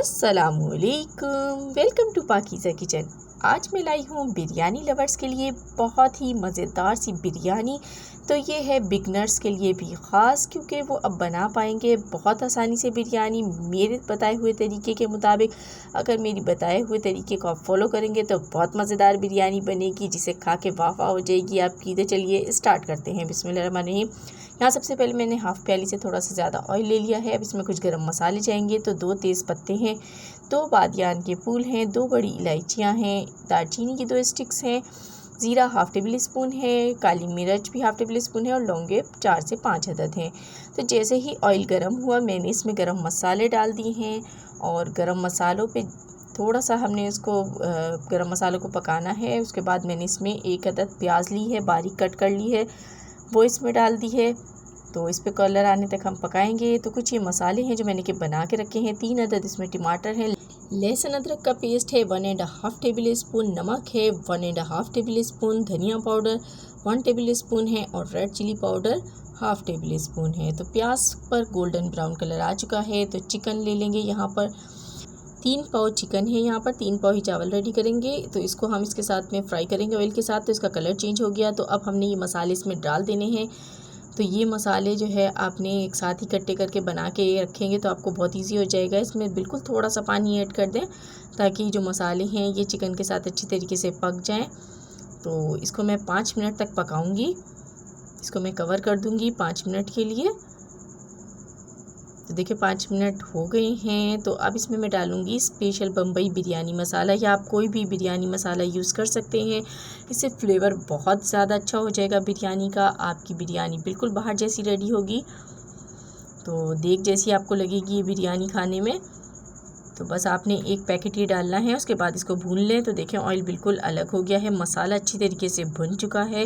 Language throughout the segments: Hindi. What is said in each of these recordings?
अस्सलामुअलैकुम, वेलकम टू पाकीज़ा किचन। आज मैं लाई हूँ बिरयानी लवर्स के लिए बहुत ही मज़ेदार सी बिरयानी। तो ये है बिगनर्स के लिए भी ख़ास, क्योंकि वो अब बना पाएंगे बहुत आसानी से बिरयानी मेरे बताए हुए तरीके के मुताबिक। अगर मेरी बताए हुए तरीके को आप फॉलो करेंगे तो बहुत मज़ेदार बिरयानी बनेगी, जिसे खा के वाह वाह हो जाएगी आपकी। तो चलिए स्टार्ट करते हैं। बिस्मिल्लाहिर्रहमानिर्रहीम। यहाँ सबसे पहले मैंने हाफ़ प्याली से थोड़ा सा ज़्यादा ऑयल ले लिया है। अब इसमें कुछ गरम मसाले जाएंगे। तो 2 तेज़ पत्ते हैं, 2 बादियान के फूल हैं, 2 बड़ी इलायचियाँ हैं, दालचीनी की 2 स्टिक्स हैं, ज़ीरा हाफ़ टेबल स्पून है, काली मिर्च भी हाफ़ टेबल स्पून है और लौंगे 4 से 5 अदद हैं। तो जैसे ही ऑयल गर्म हुआ मैंने इसमें गरम मसाले डाल दिए हैं और गरम मसालों पे थोड़ा सा हमने इसको गरम मसालों को पकाना है। उसके बाद मैंने इसमें 1 अदद प्याज ली है, बारीक कट कर ली है, वो इसमें डाल दी है। तो इस पे कलर आने तक हम पकाएंगे। तो कुछ ये मसाले हैं जो मैंने के बना के रखे हैं। 3 अदद इसमें टमाटर हैं, लहसुन अदरक का पेस्ट है 1.5 टेबल स्पून, नमक है 1.5 टेबल स्पून, धनिया पाउडर 1 टेबल स्पून है और red chilli powder half tablespoon है। तो प्याज पर गोल्डन ब्राउन कलर आ चुका है। तो चिकन ले लेंगे। यहाँ पर 3 पाव चिकन है, यहाँ पर 3 पाव ही चावल रेडी करेंगे। तो इसको हम इसके साथ में फ्राई करेंगे ऑयल के साथ। तो इसका कलर चेंज हो गया। तो अब हमने ये मसाले इसमें डाल देने हैं। तो ये मसाले जो है आपने एक साथ ही इकट्ठे करके बना के रखेंगे तो आपको बहुत इजी हो जाएगा। इसमें बिल्कुल थोड़ा सा पानी ऐड कर दें ताकि जो मसाले हैं ये चिकन के साथ अच्छी तरीके से पक जाएं। तो इसको मैं 5 मिनट तक पकाऊंगी। इसको मैं कवर कर दूंगी 5 मिनट के लिए। तो देखिए 5 मिनट हो गए हैं। तो अब इसमें मैं डालूँगी स्पेशल बम्बई बिरयानी मसाला, या आप कोई भी बिरयानी मसाला यूज़ कर सकते हैं। इससे फ्लेवर बहुत ज़्यादा अच्छा हो जाएगा बिरयानी का। आपकी बिरयानी बिल्कुल बाहर जैसी रेडी होगी, तो देख जैसी आपको लगेगी ये बिरयानी खाने में। तो बस आपने 1 पैकेट ही डालना है। उसके बाद इसको भून लें। तो देखें ऑयल बिल्कुल अलग हो गया है, मसाला अच्छी तरीके से भुन चुका है।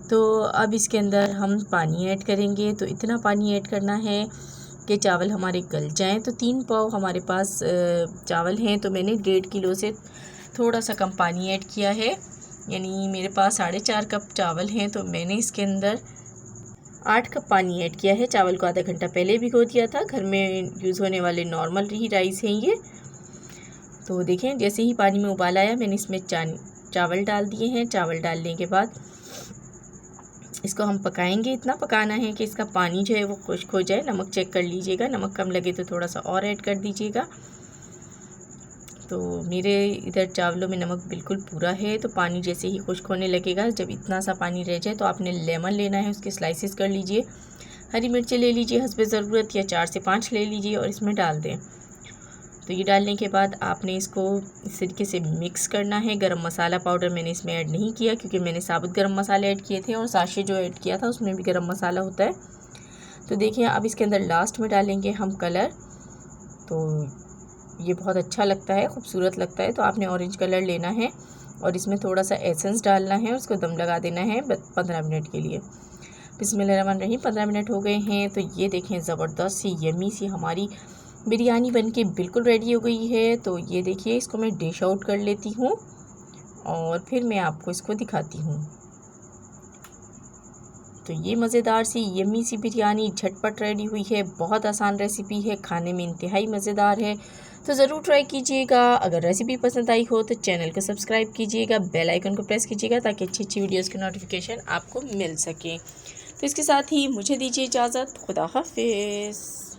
तो अब इसके अंदर हम पानी ऐड करेंगे। तो इतना पानी ऐड करना है कि चावल हमारे गल जाएं। तो 3 पाव हमारे पास चावल हैं, तो मैंने 1.5 किलो से थोड़ा सा कम पानी ऐड किया है, यानी मेरे पास 4.5 कप चावल हैं। तो मैंने इसके अंदर 8 कप पानी ऐड किया है। चावल को आधा घंटा पहले भिगो दिया था। घर में यूज़ होने वाले नॉर्मल ही राइस हैं ये। तो देखें जैसे ही पानी में उबाल आया मैंने इसमें चावल डाल दिए हैं। चावल डालने के बाद इसको हम पकाएंगे। इतना पकाना है कि इसका पानी जो है वो खुश्क हो जाए। नमक चेक कर लीजिएगा, नमक कम लगे तो थोड़ा सा और ऐड कर दीजिएगा। तो मेरे इधर चावलों में नमक बिल्कुल पूरा है। तो पानी जैसे ही खुश्क होने लगेगा, जब इतना सा पानी रह जाए, तो आपने लेमन लेना है, उसके स्लाइसेस कर लीजिए। हरी मिर्चें ले लीजिए हस्बे ज़रूरत, या 4 से 5 ले लीजिए और इसमें डाल दें। तो ये डालने के बाद आपने इसको इस तरीके से मिक्स करना है। गरम मसाला पाउडर मैंने इसमें ऐड नहीं किया, क्योंकि मैंने साबुत गरम मसाले ऐड किए थे और साशे जो ऐड किया था उसमें भी गरम मसाला होता है। तो देखिए अब इसके अंदर लास्ट में डालेंगे हम कलर। तो ये बहुत अच्छा लगता है, खूबसूरत लगता है। तो आपने ऑरेंज कलर लेना है और इसमें थोड़ा सा एसेंस डालना है। उसको दम लगा देना है 15 मिनट के लिए। बिस्मिल्लाहिर्रहमानिर्रहीम। 15 मिनट हो गए हैं। तो ये देखें ज़बरदस्त सी यमी सी हमारी बिरयानी बनके बिल्कुल रेडी हो गई है। तो ये देखिए इसको मैं डिश आउट कर लेती हूँ और फिर मैं आपको इसको दिखाती हूँ। तो ये मज़ेदार सी यम्मी सी बिरयानी झटपट रेडी हुई है। बहुत आसान रेसिपी है, खाने में इंतहाई मज़ेदार है। तो ज़रूर ट्राई कीजिएगा। अगर रेसिपी पसंद आई हो तो चैनल को सब्सक्राइब कीजिएगा, बेल आइकन को प्रेस कीजिएगा ताकि अच्छी अच्छी वीडियोज़ की नोटिफिकेशन आपको मिल सके। तो इसके साथ ही मुझे दीजिए इजाज़त। खुदा हाफिज़।